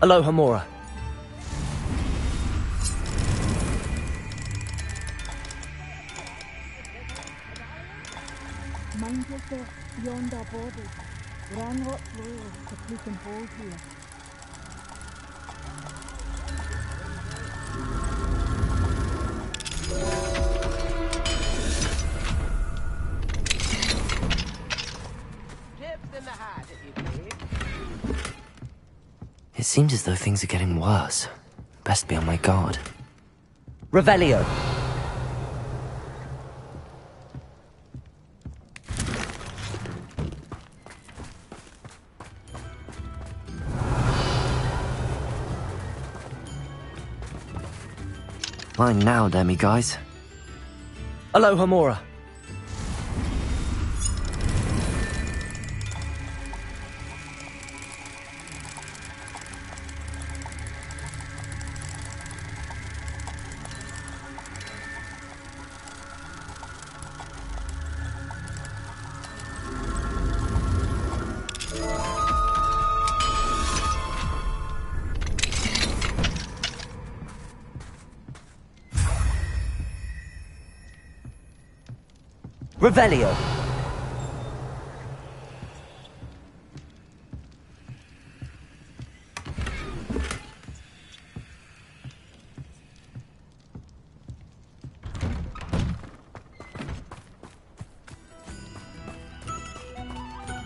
Aloha Mora. Mind yourself beyond our borders. Run what's loyal to fleet and hold here. It seems as though things are getting worse. Best be on my guard. Revelio. Fine now, Demi guys. Aloha Mora. Revelio.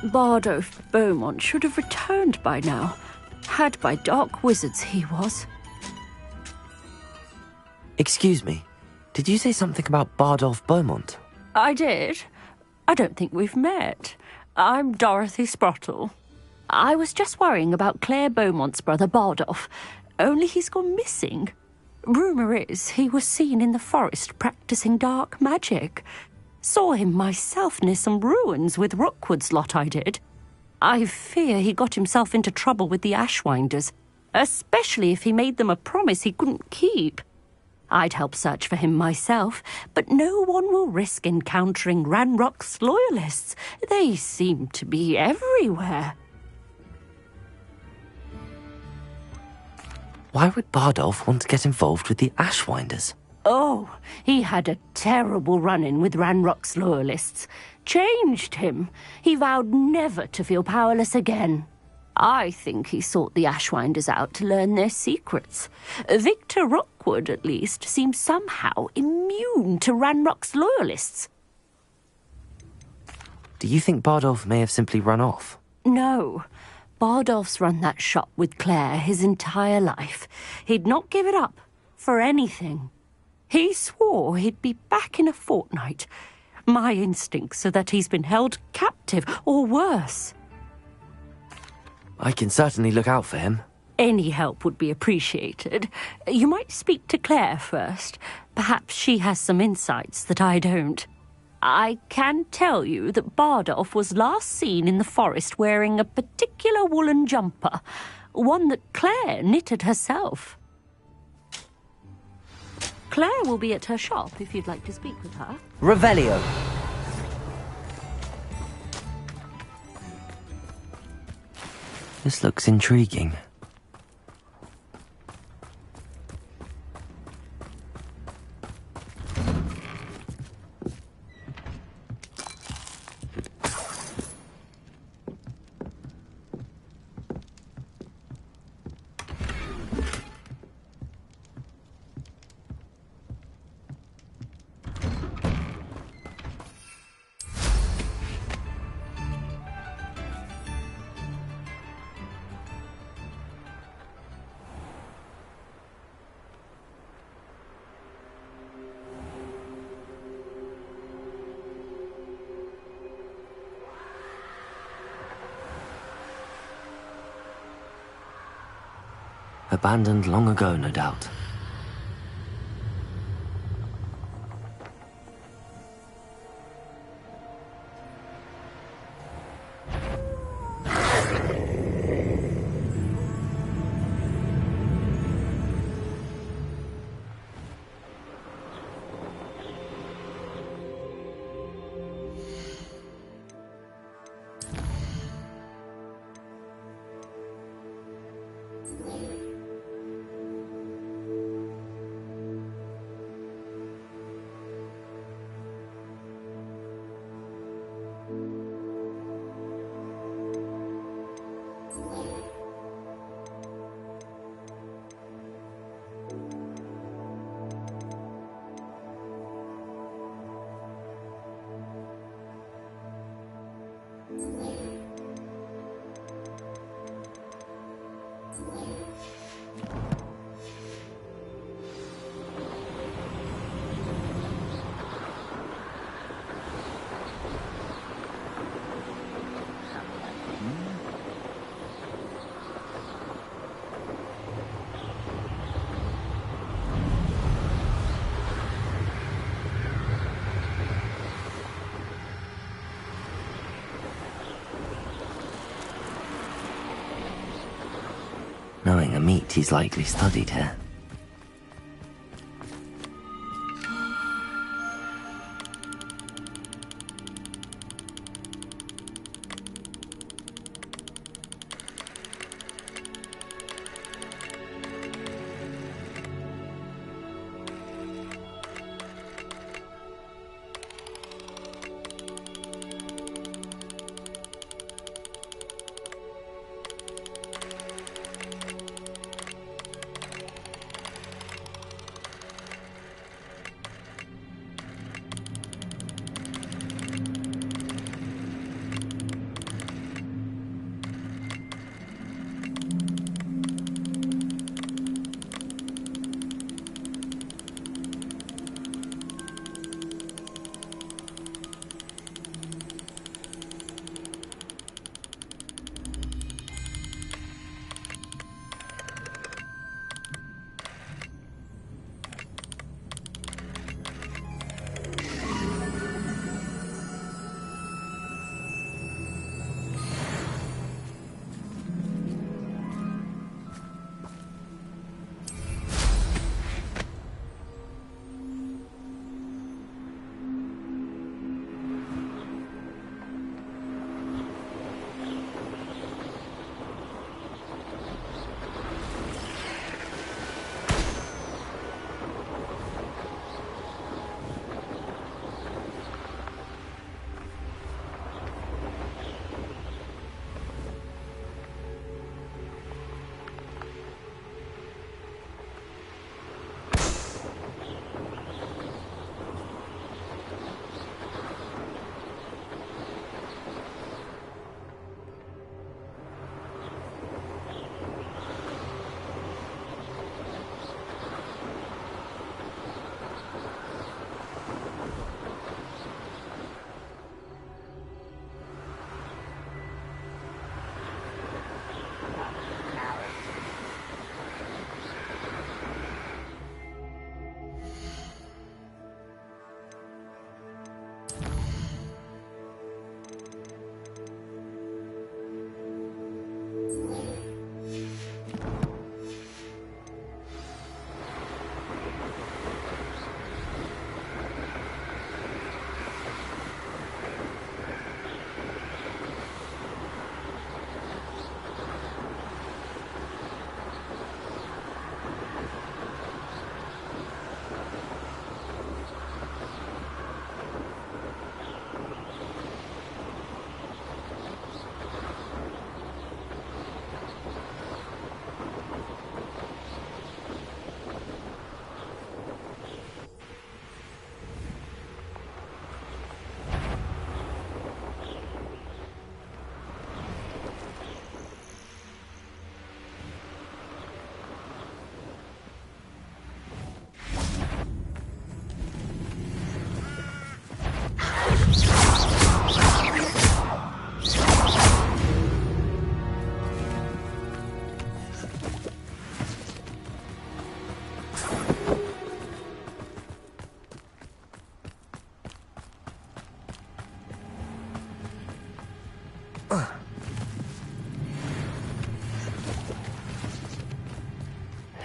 Bardolph Beaumont should have returned by now. Had by dark wizards he was. Excuse me, did you say something about Bardolph Beaumont? I did. I don't think we've met. I'm Dorothy Sprottle. I was just worrying about Claire Beaumont's brother Bardolph, only he's gone missing. Rumour is he was seen in the forest practising dark magic. Saw him myself near some ruins with Rookwood's lot I did. I fear he got himself into trouble with the Ashwinders, especially if he made them a promise he couldn't keep. I'd help search for him myself, but no one will risk encountering Ranrock's loyalists. They seem to be everywhere. Why would Bardolph want to get involved with the Ashwinders? Oh, he had a terrible run-in with Ranrock's loyalists. Changed him. He vowed never to feel powerless again. I think he sought the Ashwinders out to learn their secrets. Victor Rookwood, at least, seems somehow immune to Ranrock's loyalists. Do you think Bardolph may have simply run off? No. Bardolph's run that shop with Claire his entire life. He'd not give it up for anything. He swore he'd be back in a fortnight. My instincts are that he's been held captive, or worse. I can certainly look out for him. Any help would be appreciated. You might speak to Claire first. Perhaps she has some insights that I don't. I can tell you that Bardolph was last seen in the forest wearing a particular woolen jumper, one that Claire knitted herself. Claire will be at her shop if you'd like to speak with her. Revelio. This looks intriguing. Abandoned long ago, no doubt. Knowing a meat, he's likely studied here.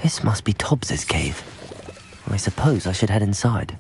This must be Tobbs's cave. I suppose I should head inside.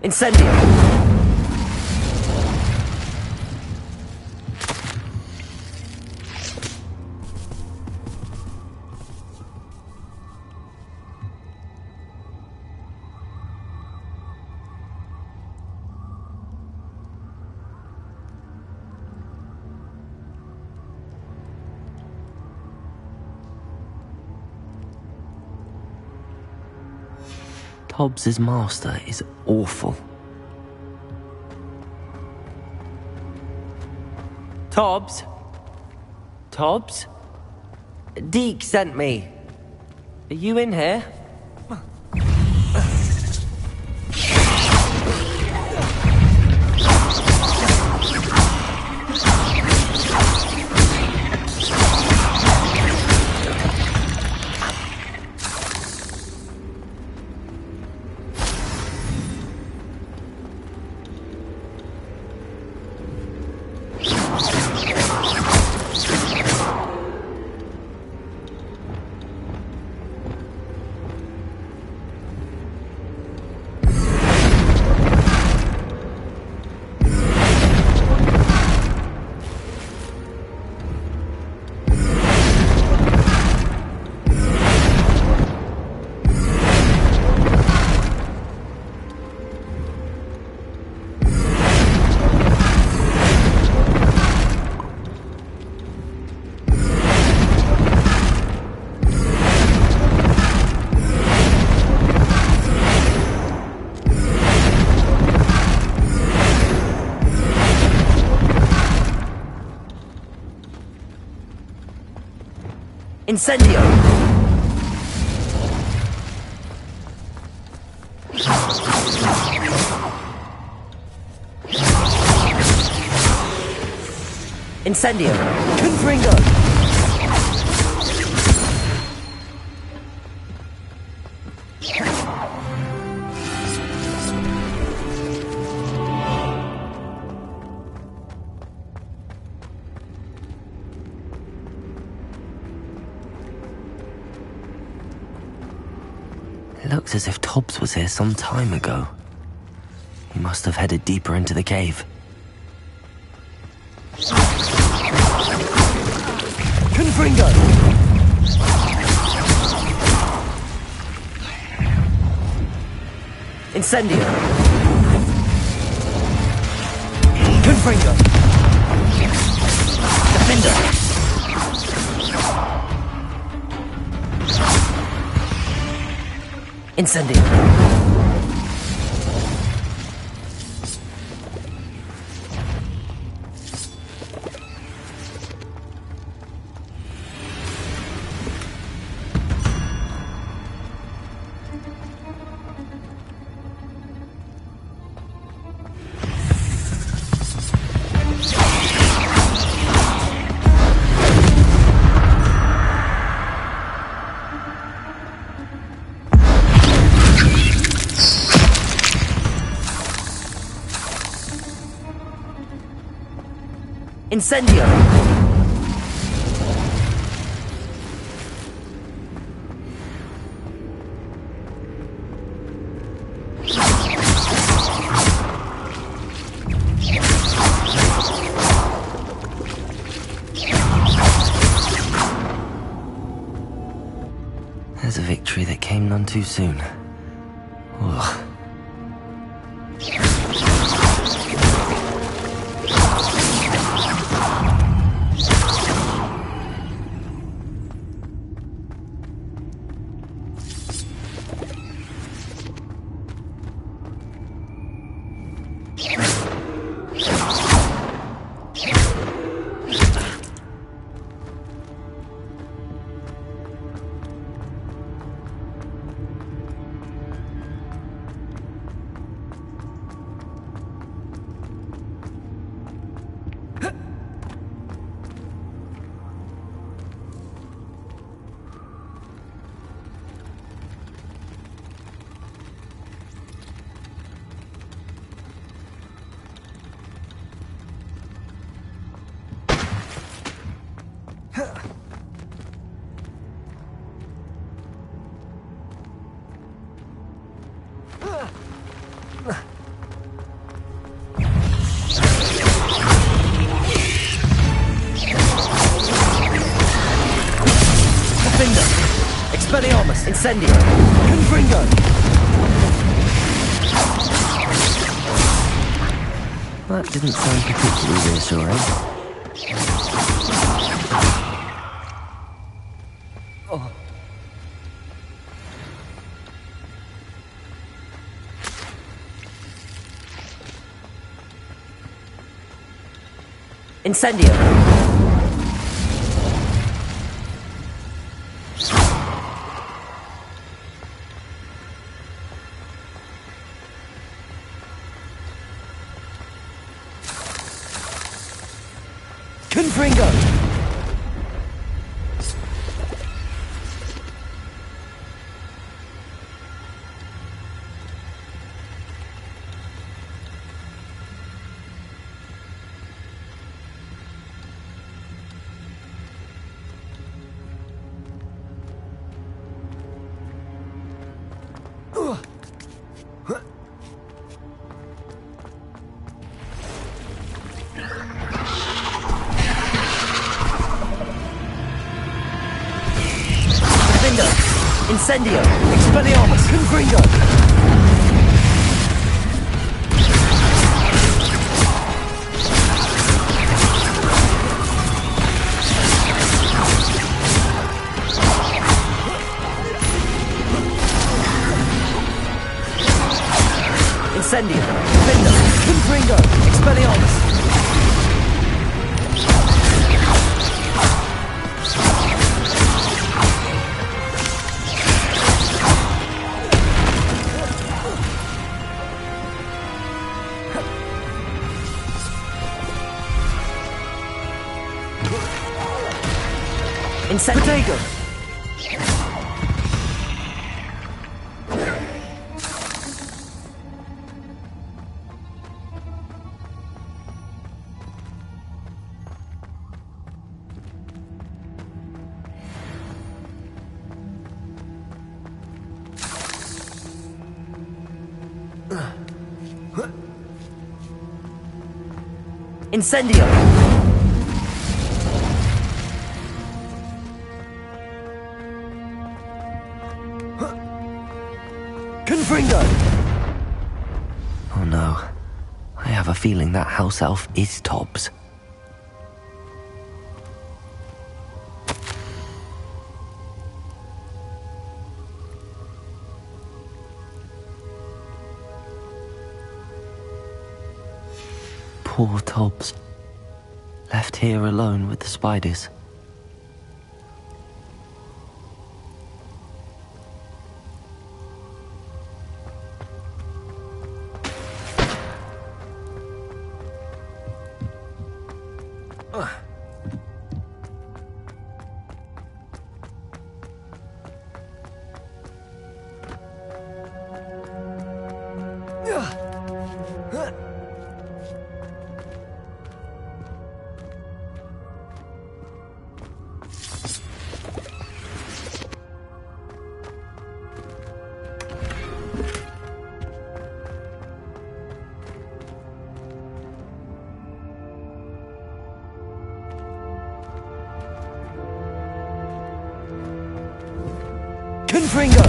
Incendio! Hobbs's master is awful. Tobbs? Tobbs? Deke sent me. Are you in here? Incendio! Incendio! Confringo! It looks as if Tobbs was here some time ago. He must have headed deeper into the cave. Confringo! Incendio! Confringo! Defender! Incendio! Incendio! There's a victory that came none too soon. Ugh. Expelliarmus! Incendio! Confringo! That didn't sound particularly reassuring. Incendio! Confringo! Incendio! Expelliarmus! Confringo! Incendio! Defender! Confringo! Expelliarmus! Incendio! Incendio! Confringo! Oh no. I have a feeling that house elf is Tobbs. Poor Tobbs. Left here alone with the spiders. Confringo!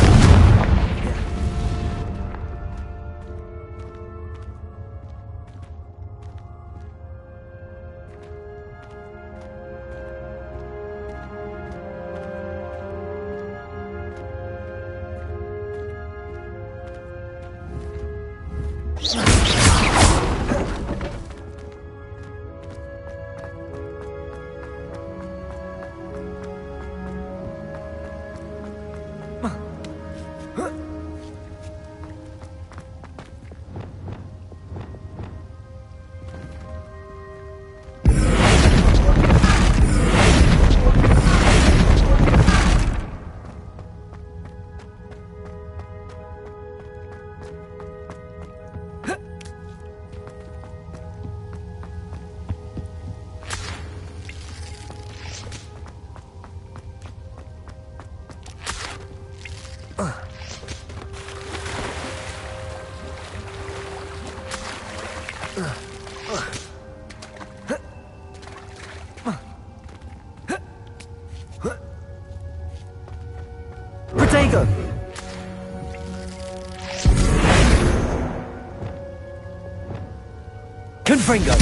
Confringo!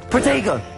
Protego!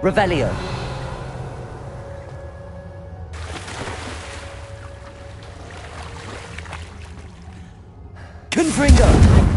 Revelio. Confringo.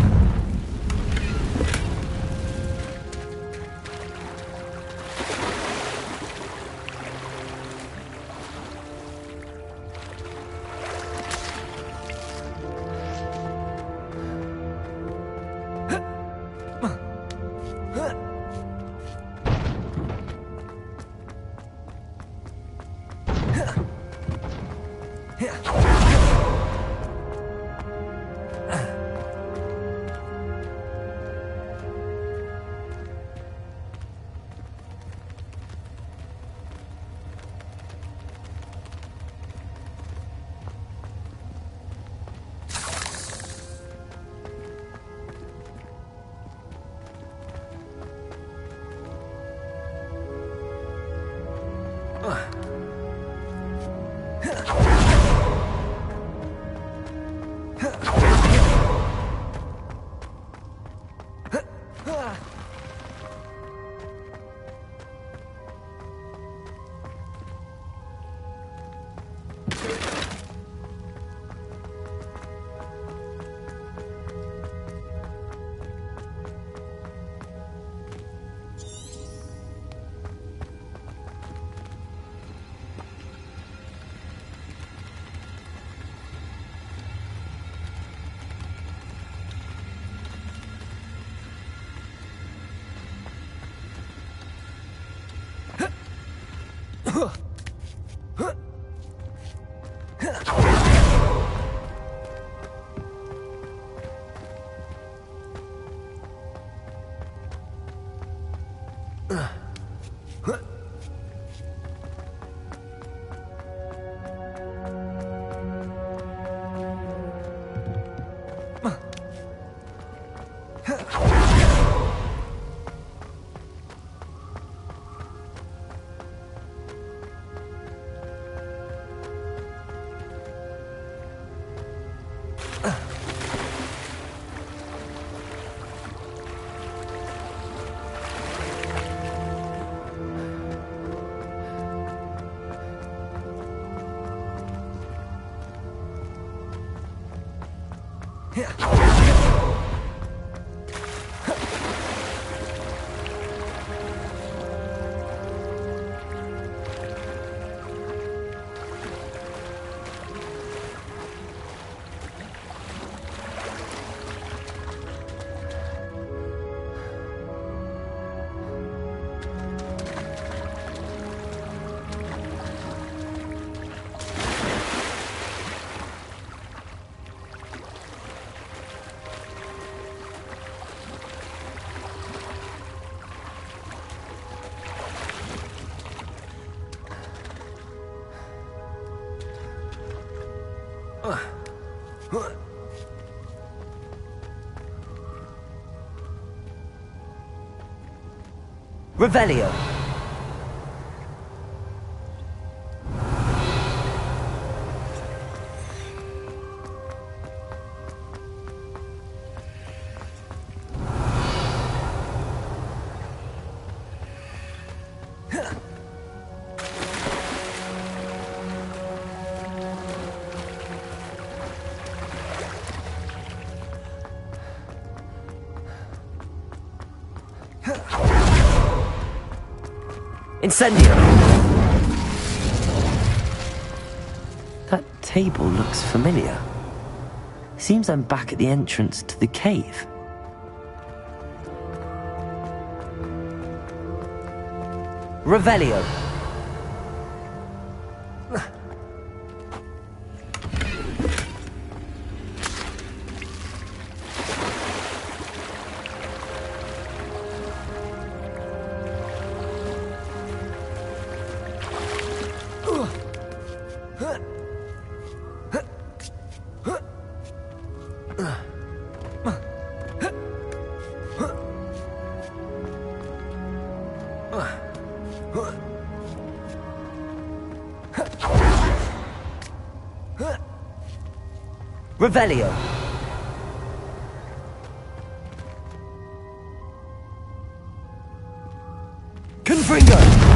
Revelio. Incendio! That table looks familiar. Seems I'm back at the entrance to the cave. Revelio. Revelio. Confringo.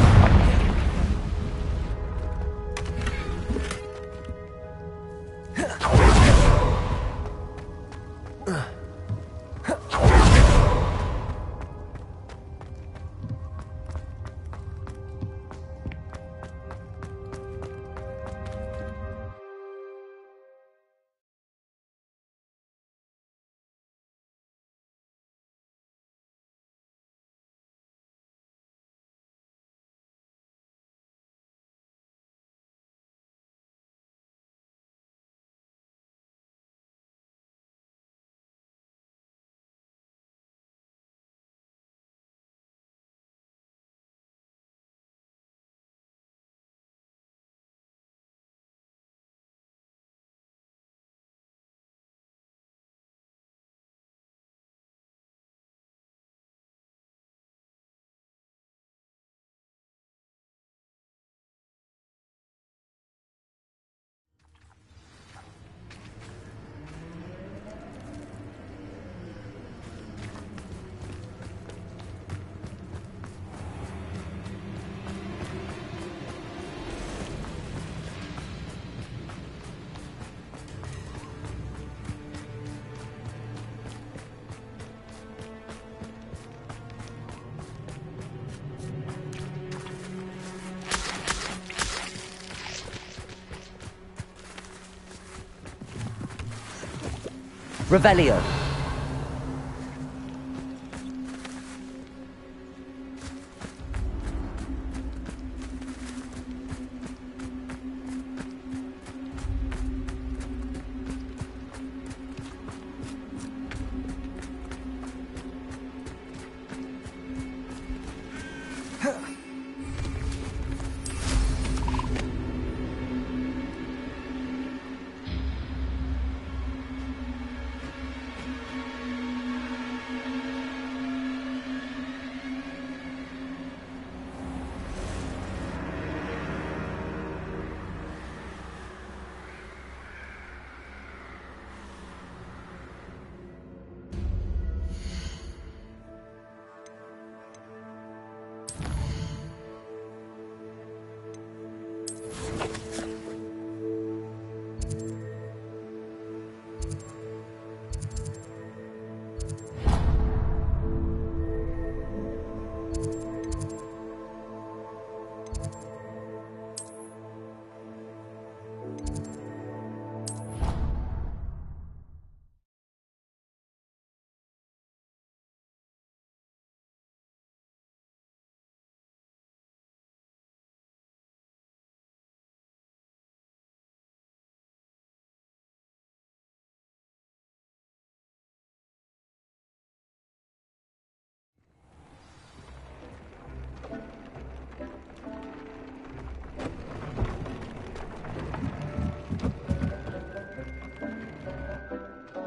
Revelio.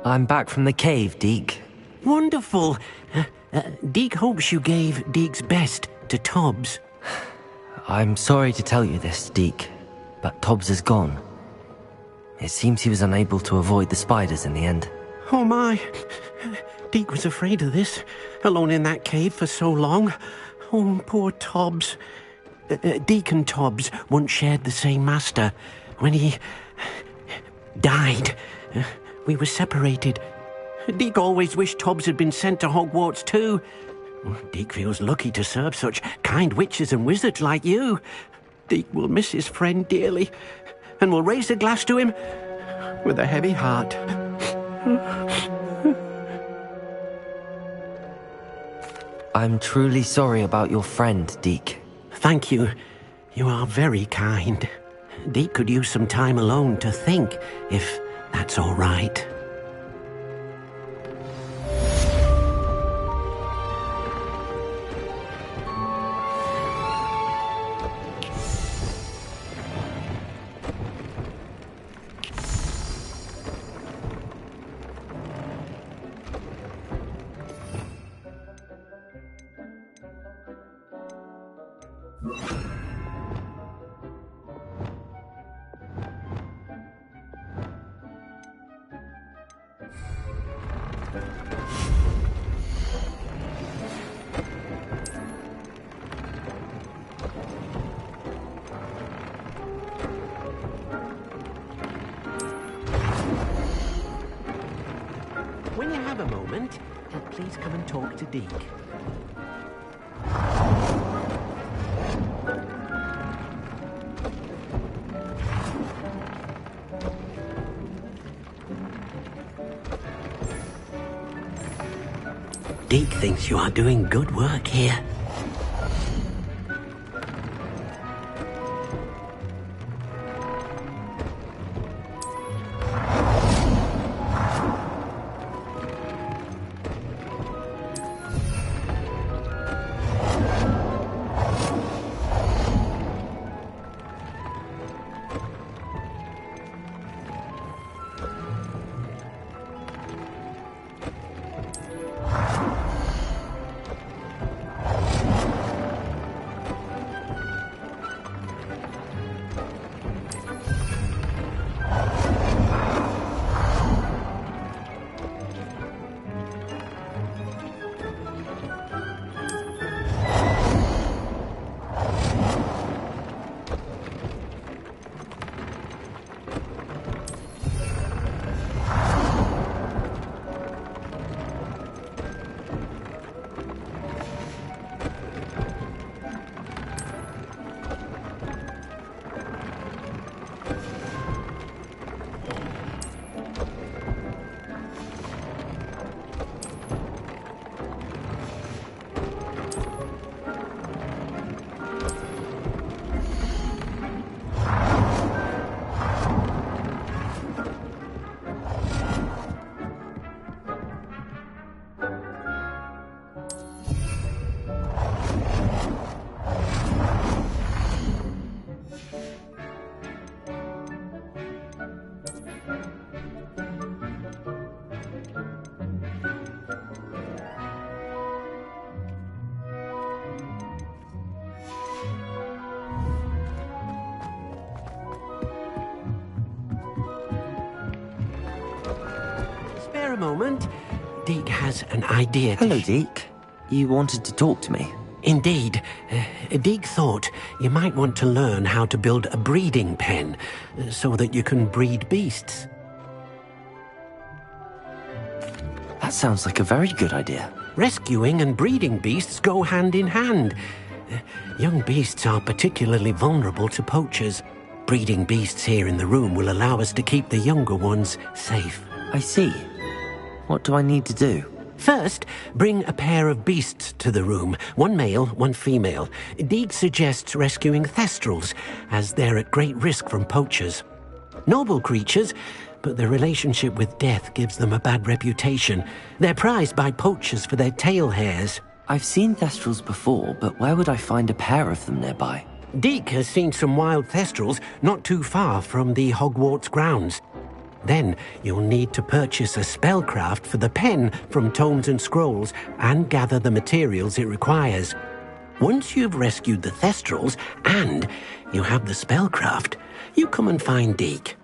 I'm back from the cave, Deke. Wonderful. Deke hopes you gave Deke's best to Tobbs. I'm sorry to tell you this, Deke, but Tobbs is gone. It seems he was unable to avoid the spiders in the end. Oh my. Deke was afraid of this, alone in that cave for so long. Oh, poor Tobbs. Deke and Tobbs once shared the same master. When he died, we were separated. Deke always wished Tobbs had been sent to Hogwarts too. Deke feels lucky to serve such kind witches and wizards like you. Deke will miss his friend dearly, and will raise a glass to him with a heavy heart. I'm truly sorry about your friend, Deke. Thank you. You are very kind. Deke could use some time alone to think, if that's all right. When you have a moment, please come and talk to Deke. Deke thinks you are doing good work here. Spare a moment. Deke has an idea to... Hello, Deke. You wanted to talk to me? Indeed. Deke thought you might want to learn how to build a breeding pen so that you can breed beasts. That sounds like a very good idea. Rescuing and breeding beasts go hand in hand. Young beasts are particularly vulnerable to poachers. Breeding beasts here in the room will allow us to keep the younger ones safe. I see. What do I need to do? First, bring a pair of beasts to the room. One male, one female. Deke suggests rescuing thestrals, as they're at great risk from poachers. Noble creatures, but their relationship with death gives them a bad reputation. They're prized by poachers for their tail hairs. I've seen thestrals before, but where would I find a pair of them nearby? Deke has seen some wild thestrals not too far from the Hogwarts grounds. Then you'll need to purchase a spellcraft for the pen from Tomes and Scrolls and gather the materials it requires. Once you've rescued the Thestrals and you have the spellcraft, you come and find Deke.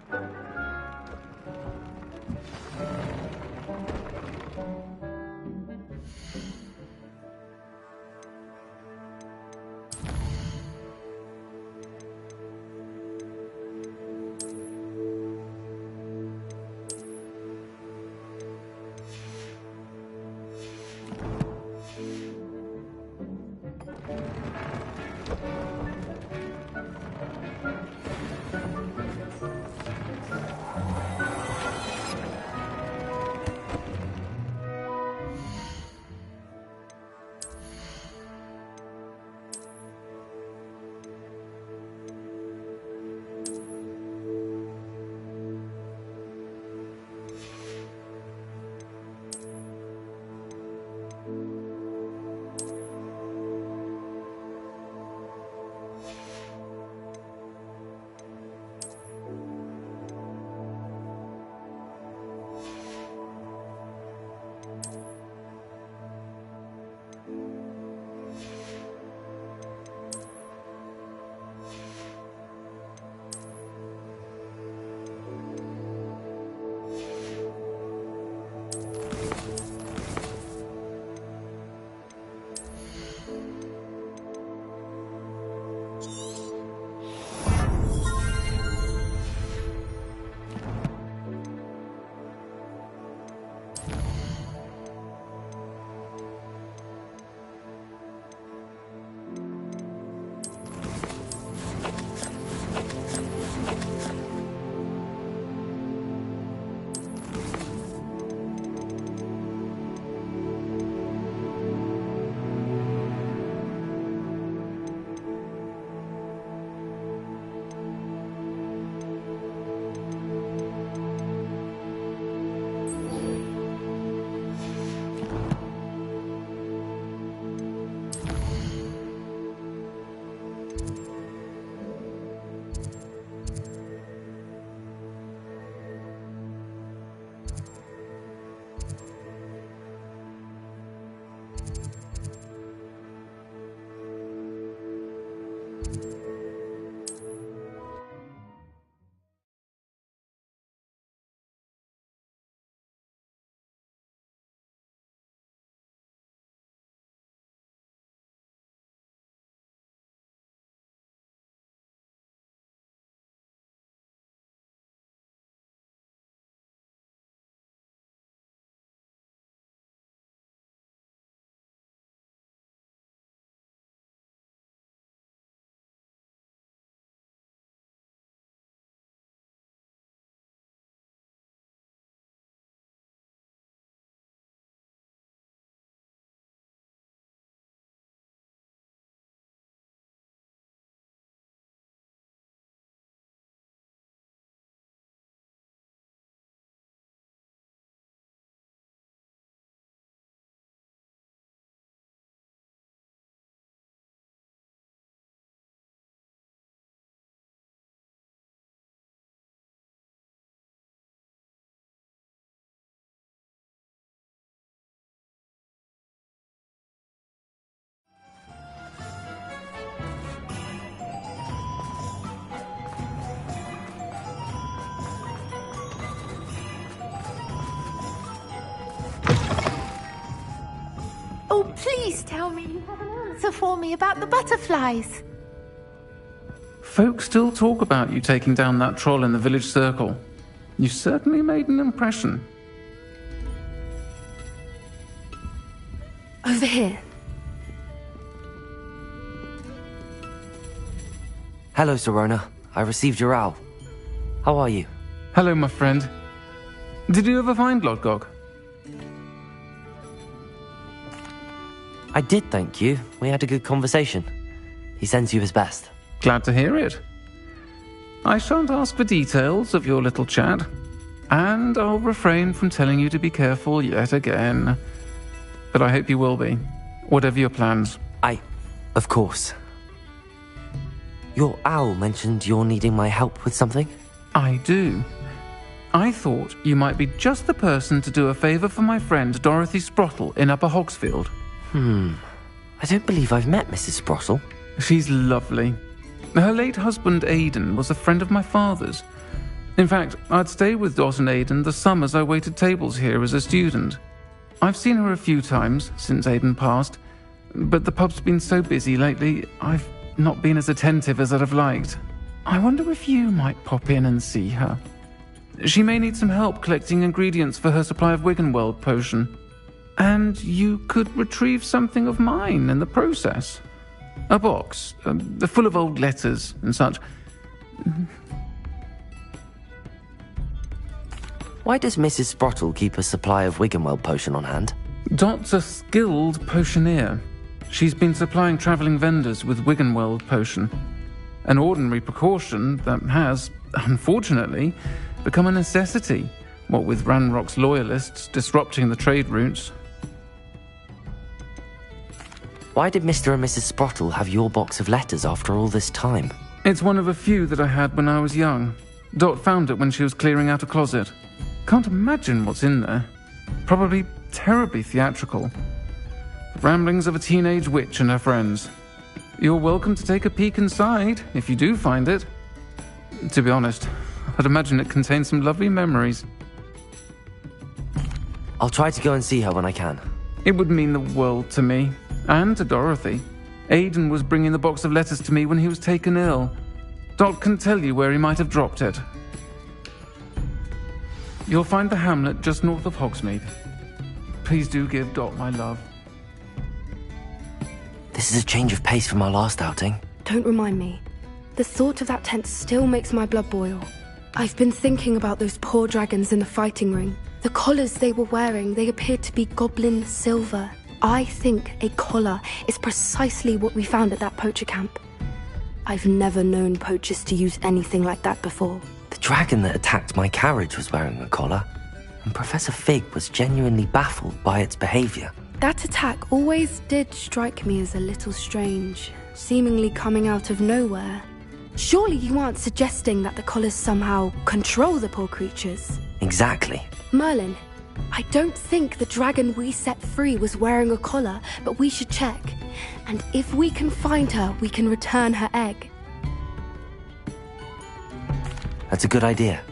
Oh, please tell me you have an answer for me about the butterflies. Folk still talk about you taking down that troll in the village circle. You certainly made an impression. Over here. Hello, Serona. I received your owl. How are you? Hello, my friend. Did you ever find Lodgok? I did, thank you. We had a good conversation. He sends you his best. Glad to hear it. I shan't ask for details of your little chat, and I'll refrain from telling you to be careful yet again. But I hope you will be, whatever your plans. Of course. Your owl mentioned you're needing my help with something? I do. I thought you might be just the person to do a favour for my friend Dorothy Sprottle in Upper Hogsfield. I don't believe I've met Mrs. Sprottle. She's lovely. Her late husband Aidan was a friend of my father's. In fact, I'd stayed with Dot and Aidan the summers I waited tables here as a student. I've seen her a few times since Aidan passed, but the pub's been so busy lately, I've not been as attentive as I'd have liked. I wonder if you might pop in and see her. She may need some help collecting ingredients for her supply of Wiggenweld potion. And you could retrieve something of mine in the process. A box, full of old letters and such. Why does Mrs. Sprottle keep a supply of Wiggenweld potion on hand? Dot's a skilled potioneer. She's been supplying travelling vendors with Wiggenweld potion. An ordinary precaution that has, unfortunately, become a necessity, what with Ranrock's loyalists disrupting the trade routes. Why did Mr. and Mrs. Sprottle have your box of letters after all this time? It's one of a few that I had when I was young. Dot found it when she was clearing out a closet. Can't imagine what's in there. Probably terribly theatrical. The ramblings of a teenage witch and her friends. You're welcome to take a peek inside, if you do find it. To be honest, I'd imagine it contains some lovely memories. I'll try to go and see her when I can. It would mean the world to me, and to Dorothy. Aidan was bringing the box of letters to me when he was taken ill. Dot can tell you where he might have dropped it. You'll find the hamlet just north of Hogsmeade. Please do give Dot my love. This is a change of pace from our last outing. Don't remind me. The thought of that tent still makes my blood boil. I've been thinking about those poor dragons in the fighting ring. The collars they were wearing, they appeared to be goblin silver. I think a collar is precisely what we found at that poacher camp. I've never known poachers to use anything like that before. The dragon that attacked my carriage was wearing a collar, and Professor Fig was genuinely baffled by its behavior. That attack always did strike me as a little strange, seemingly coming out of nowhere. Surely you aren't suggesting that the collars somehow control the poor creatures? Exactly. Merlin, I don't think the dragon we set free was wearing a collar, but we should check. And if we can find her, we can return her egg. That's a good idea.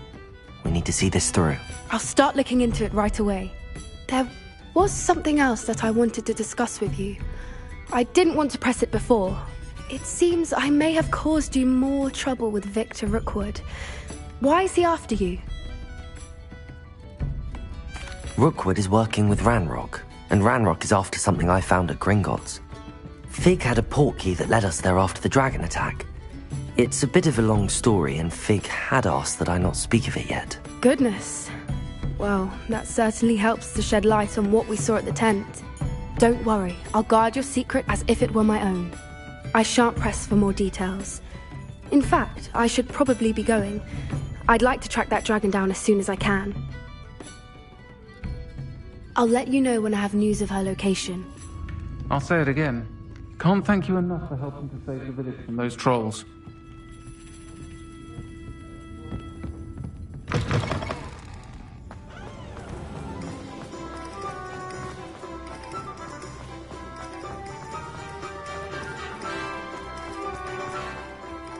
We need to see this through. I'll start looking into it right away. There was something else that I wanted to discuss with you. I didn't want to press it before. It seems I may have caused you more trouble with Victor Rookwood. Why is he after you? Rookwood is working with Ranrock, and Ranrock is after something I found at Gringotts. Fig had a portkey that led us there after the dragon attack. It's a bit of a long story, and Fig had asked that I not speak of it yet. Goodness. Well, that certainly helps to shed light on what we saw at the tent. Don't worry, I'll guard your secret as if it were my own. I shan't press for more details. In fact, I should probably be going. I'd like to track that dragon down as soon as I can. I'll let you know when I have news of her location. I'll say it again. Can't thank you enough for helping to save the village from those trolls.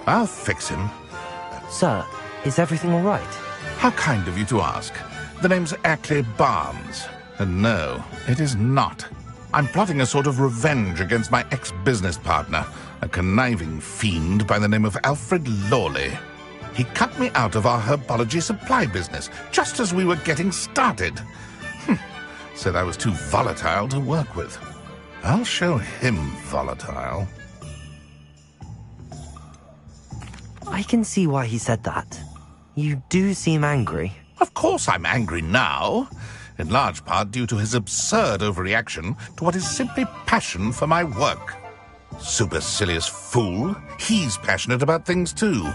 I'll fix him. Sir, is everything all right? How kind of you to ask. The name's Ackley Barnes. And no, it is not. I'm plotting a sort of revenge against my ex-business partner, a conniving fiend by the name of Alfred Lawley. He cut me out of our herbology supply business, just as we were getting started. Said I was too volatile to work with. I'll show him volatile. I can see why he said that. You do seem angry. Of course I'm angry now, in large part due to his absurd overreaction to what is simply passion for my work. Supercilious fool, he's passionate about things too,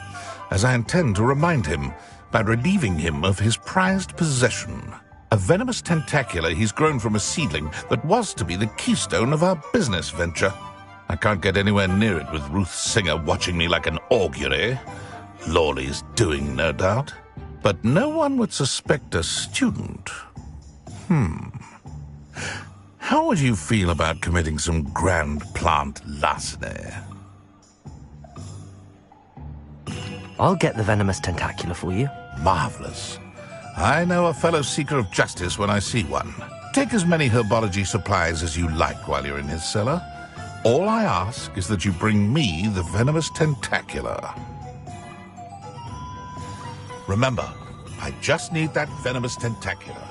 as I intend to remind him by relieving him of his prized possession, a venomous tentacula he's grown from a seedling that was to be the keystone of our business venture. I can't get anywhere near it with Ruth Singer watching me like an augury. Lawley's doing, no doubt. but no one would suspect a student. How would you feel about committing some grand plant larceny? I'll get the venomous tentacular for you. Marvelous. I know a fellow seeker of justice when I see one. Take as many herbology supplies as you like while you're in his cellar. All I ask is that you bring me the venomous tentacular. Remember, I just need that venomous tentacular.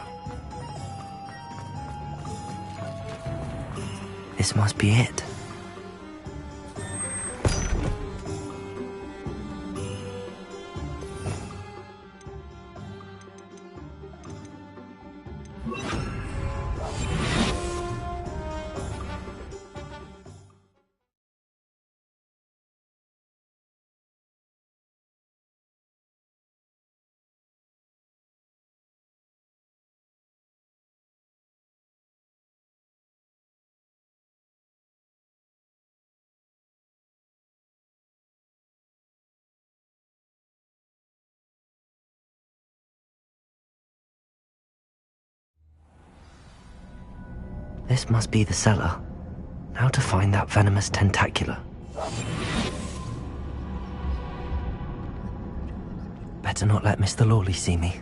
This must be it. This must be the cellar. Now to find that venomous tentacular. Better not let Mr. Lawley see me.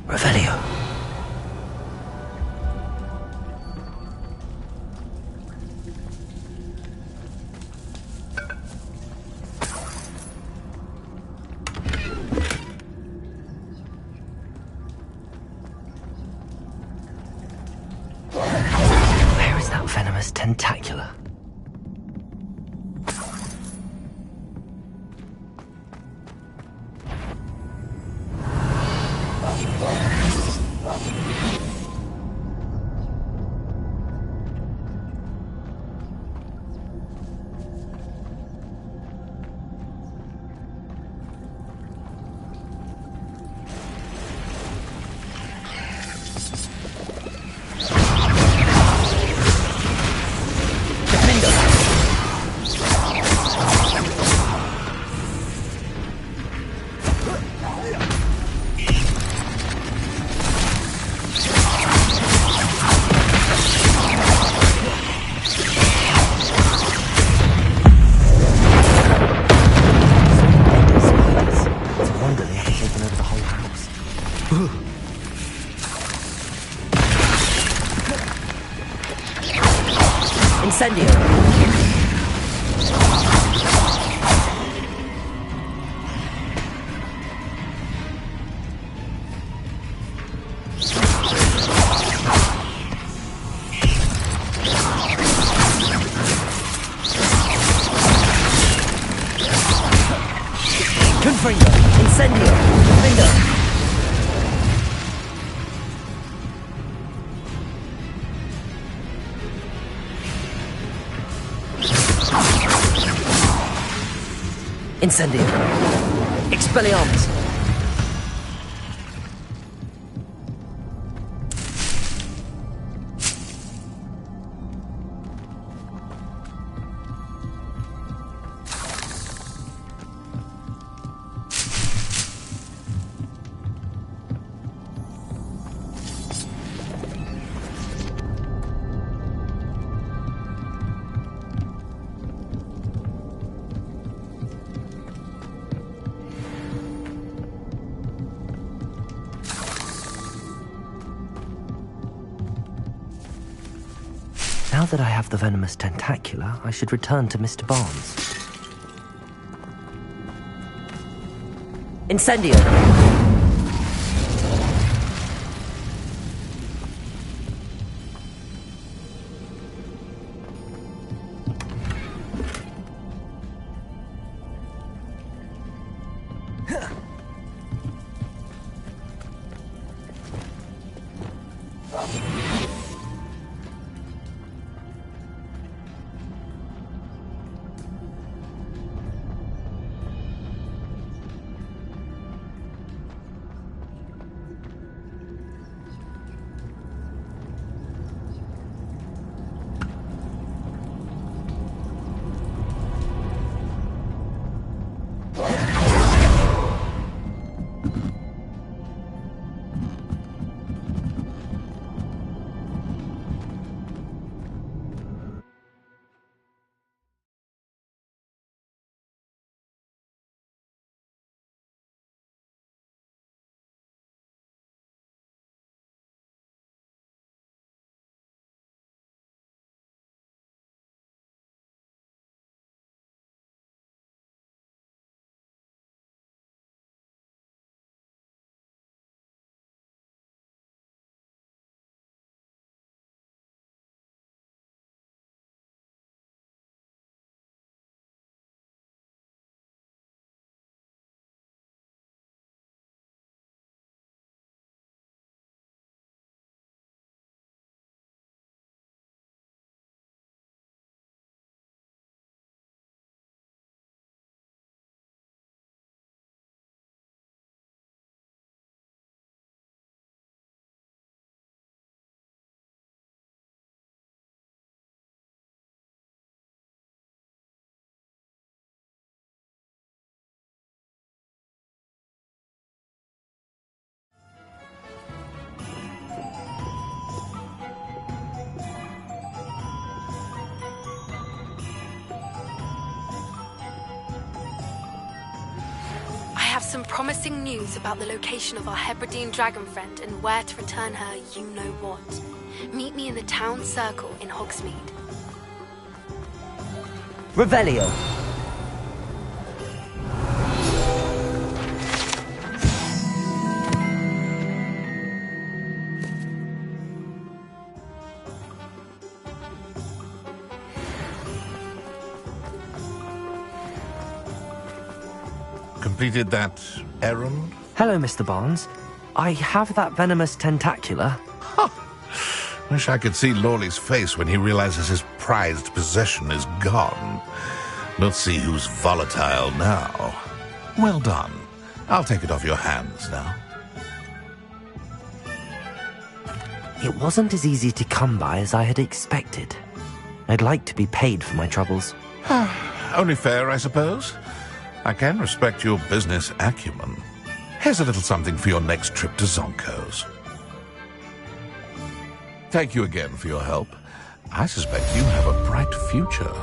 Revelio. Venomous tentacular. Incendio. Confringo. Incendio. Confringo. Incendio. Expelliarmus. Now that I have the venomous tentacular, I should return to Mr. Barnes. Incendio! some promising news about the location of our Hebridean dragon friend and where to return her you-know-what. Meet me in the town circle in Hogsmeade. Revelio. Completed that errand? Hello, Mr. Barnes. I have that venomous tentacula. Wish I could see Lawley's face when he realizes his prized possession is gone. Let's see who's volatile now. Well done. I'll take it off your hands now. It wasn't as easy to come by as I had expected. I'd like to be paid for my troubles. Only fair, I suppose. I can respect your business acumen. Here's a little something for your next trip to Zonko's. Thank you again for your help. I suspect you have a bright future.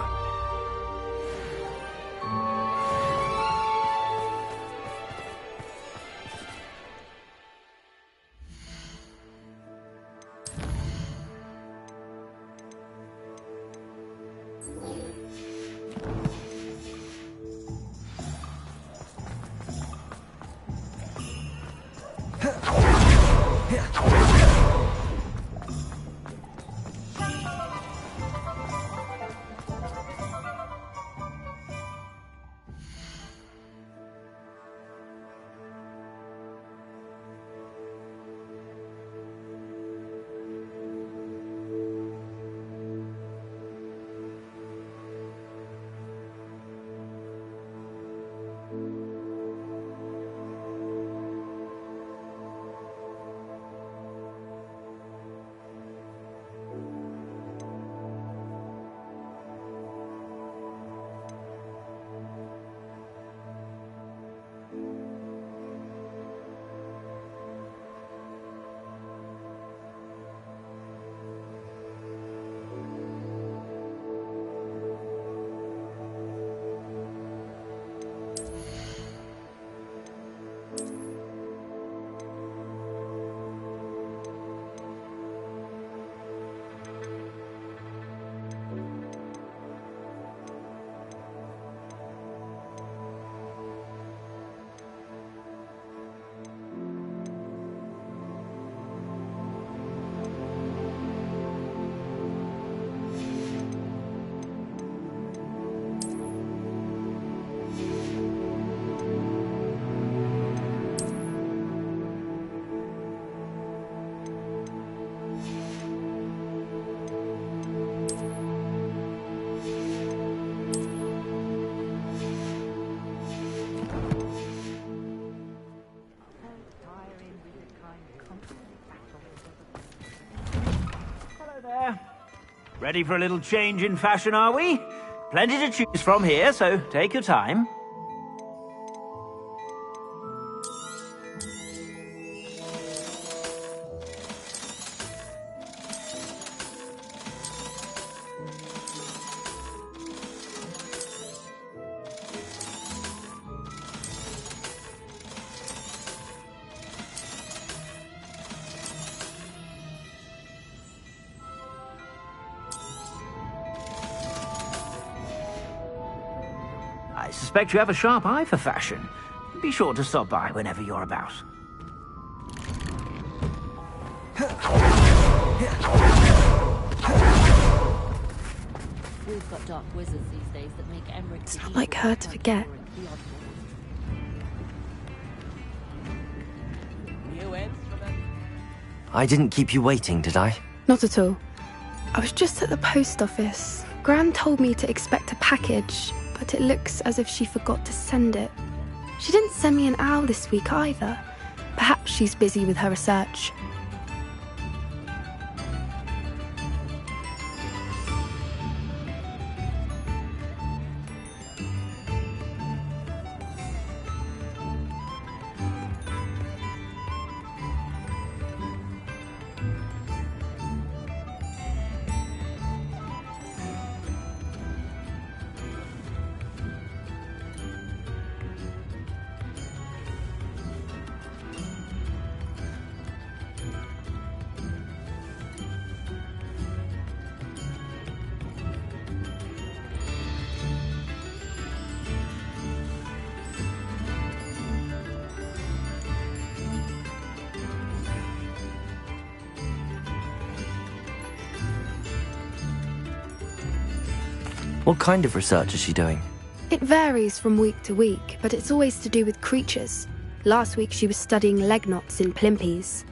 Ready for a little change in fashion, are we? Plenty to choose from here, so take your time. I suspect you have a sharp eye for fashion. Be sure to stop by whenever you're about. We've got dark wizards these days that make Emmerich... It's not like her to forget. I didn't keep you waiting, did I? Not at all. I was just at the post office. Gran told me to expect a package, but it looks as if she forgot to send it. She didn't send me an owl this week either. Perhaps she's busy with her research. What kind of research is she doing? It varies from week to week, but it's always to do with creatures. Last week she was studying leg knots in plimpies.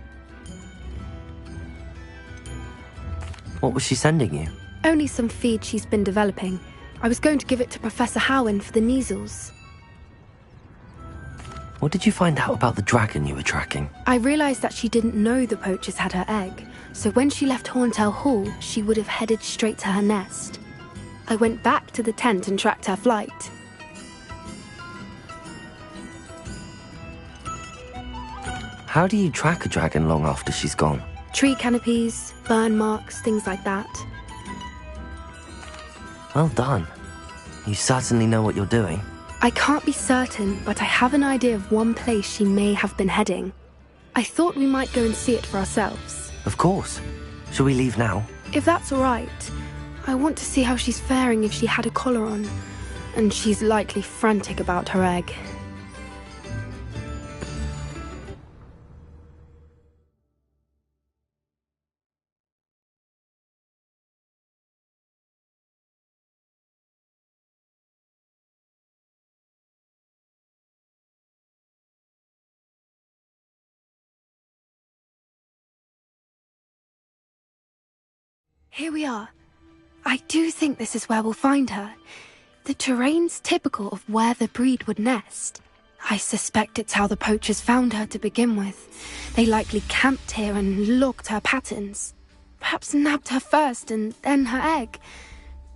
What was she sending you? Only some feed she's been developing. I was going to give it to Professor Howen for the measles. What did you find out about the dragon you were tracking? I realized that she didn't know the poachers had her egg, so when she left Horntail Hall, she would have headed straight to her nest. I went back to the tent and tracked her flight. How do you track a dragon long after she's gone? Tree canopies, burn marks, things like that. Well done. You certainly know what you're doing. I can't be certain, but I have an idea of one place she may have been heading. I thought we might go and see it for ourselves. Of course. Shall we leave now? If that's all right. I want to see how she's faring if she had a collar on. And she's likely frantic about her egg. Here we are. I do think this is where we'll find her. The terrain's typical of where the breed would nest. I suspect it's how the poachers found her to begin with. They likely camped here and logged her patterns. Perhaps nabbed her first and then her egg.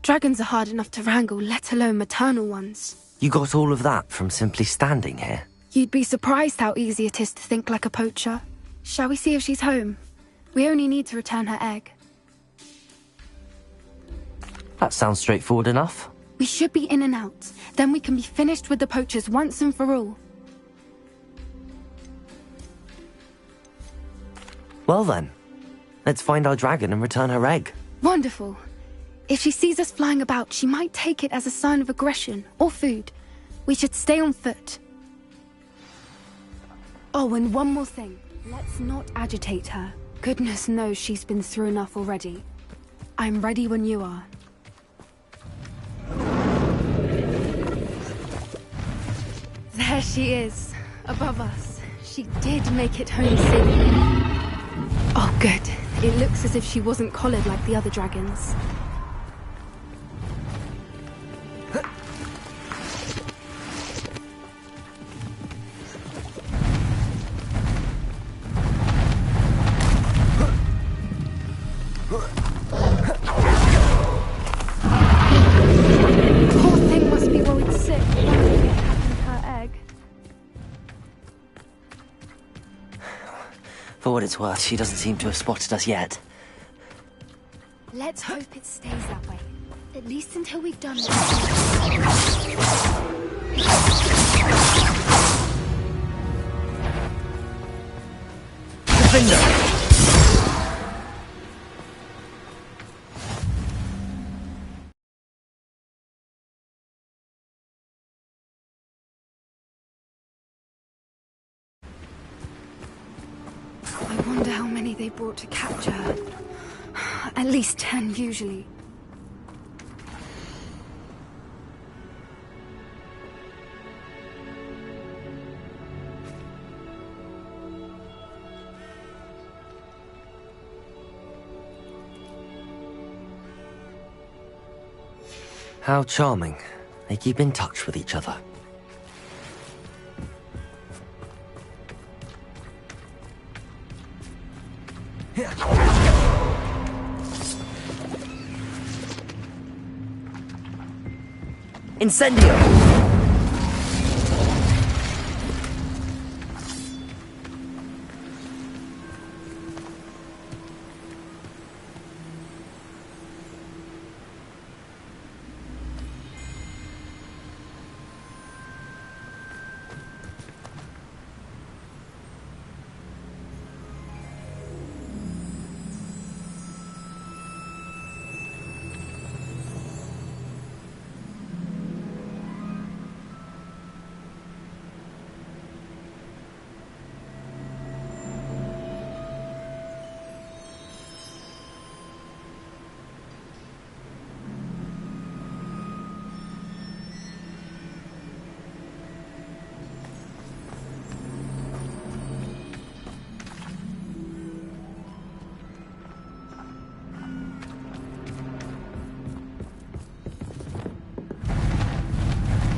Dragons are hard enough to wrangle, let alone maternal ones. You got all of that from simply standing here? You'd be surprised how easy it is to think like a poacher. Shall we see if she's home? We only need to return her egg. That sounds straightforward enough. We should be in and out. Then we can be finished with the poachers once and for all. Well then, let's find our dragon and return her egg. Wonderful. If she sees us flying about, she might take it as a sign of aggression or food. We should stay on foot. Oh, and one more thing. Let's not agitate her. Goodness knows she's been through enough already. I'm ready when you are. There she is, above us. She did make it home safely. Oh, good. It looks as if she wasn't collared like the other dragons. Poor thing must be worried sick. For what it's worth, she doesn't seem to have spotted us yet. Let's hope it stays that way. At least until we've done it. Defender! I wonder how many they brought to capture her. At least 10, usually. How charming. They keep in touch with each other. Incendio!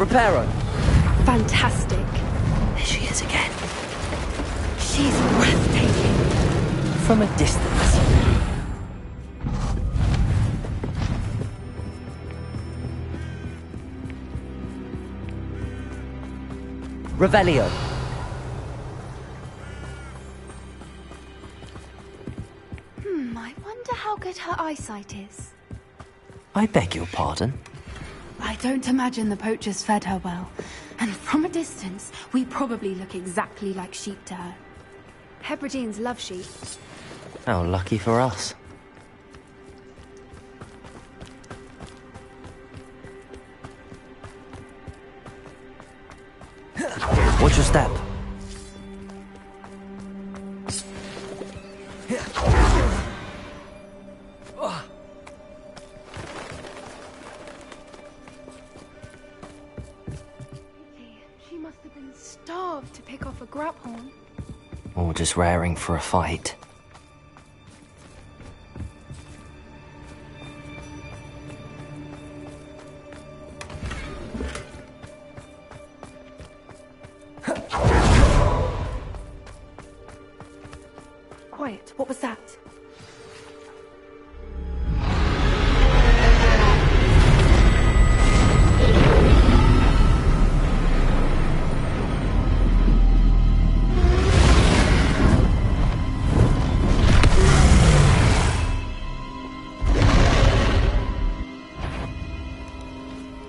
Reparo! Fantastic. There she is again. She's breathtaking. From a distance. Revelio. I wonder how good her eyesight is. I beg your pardon? I don't imagine the poachers fed her well. And from a distance, we probably look exactly like sheep to her. Hebrideans love sheep. How lucky for us. Watch your step. She must have been starved to pick off a grabhorn. Or just raring for a fight. Quiet, what was that?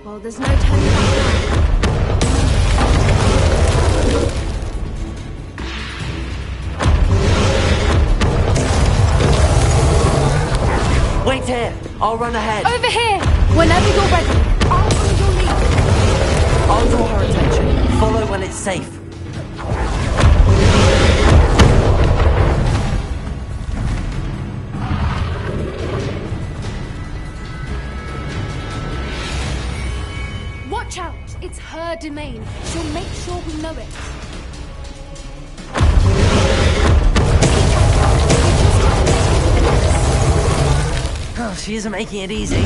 Well, there's no turning back now. Wait here! I'll run ahead! Over here! Whenever you're ready, I'll follow your lead. I'll draw her attention. Follow when it's safe. Watch out! It's her domain. She'll make sure we know it. Oh, she isn't making it easy.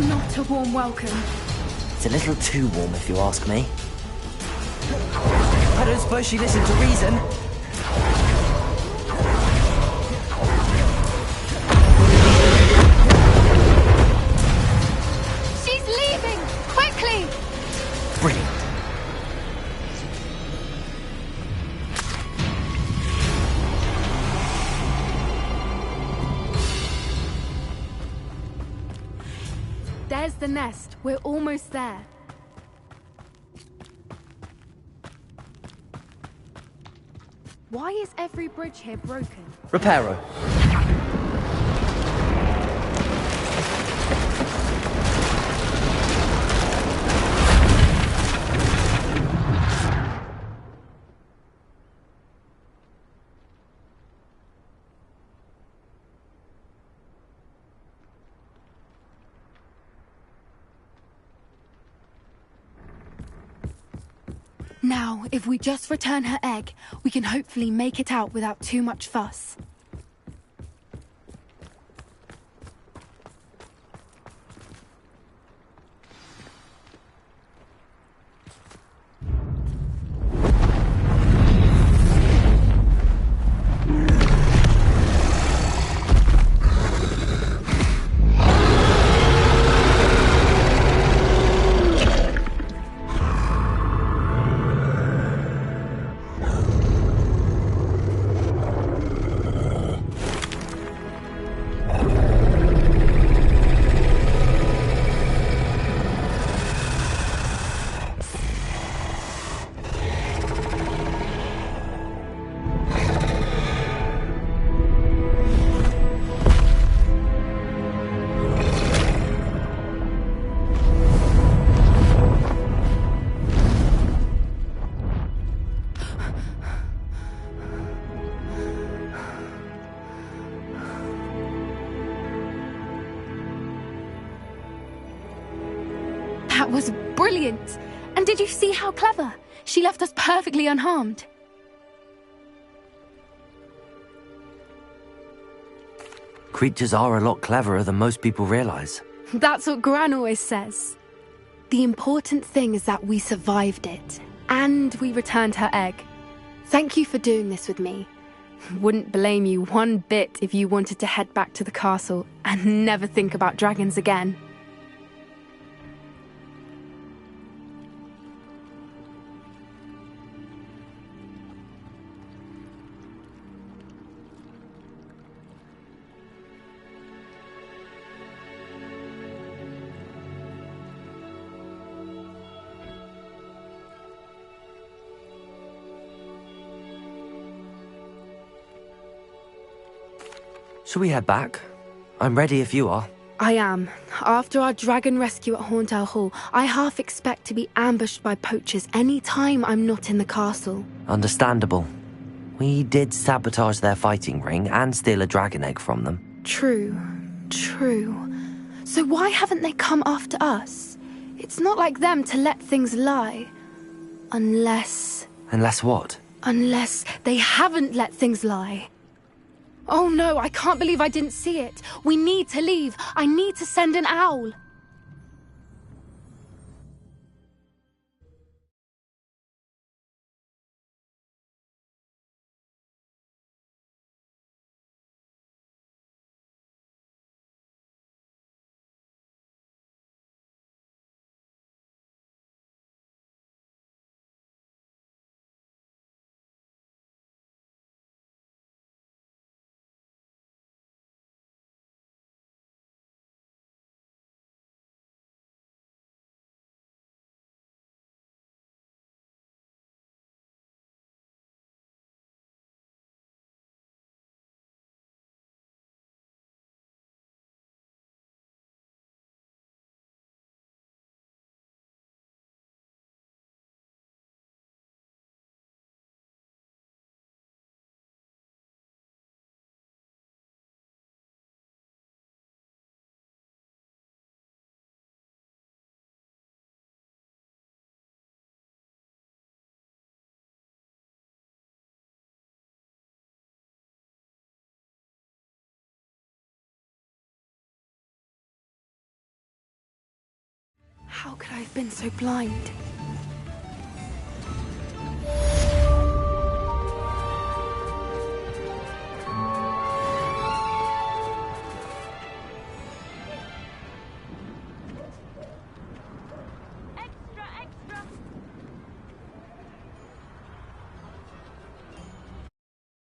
Not a warm welcome. It's a little too warm, if you ask me. I don't suppose she listened to reason. She's leaving! Quickly! Brilliant. There's the nest. We're almost there. Why is every bridge here broken? Reparo. Now, if we just return her egg, we can hopefully make it out without too much fuss. That was brilliant! And did you see how clever? She left us perfectly unharmed. Creatures are a lot cleverer than most people realize. That's what Gran always says. The important thing is that we survived it, and we returned her egg. Thank you for doing this with me. Wouldn't blame you one bit if you wanted to head back to the castle and never think about dragons again. Shall we head back? I'm ready if you are. I am. After our dragon rescue at Horntail Hall, I half expect to be ambushed by poachers any time I'm not in the castle. Understandable. We did sabotage their fighting ring and steal a dragon egg from them. True. So why haven't they come after us? It's not like them to let things lie. Unless... Unless what? Unless they haven't let things lie. Oh no, I can't believe I didn't see it. We need to leave. I need to send an owl. How could I have been so blind?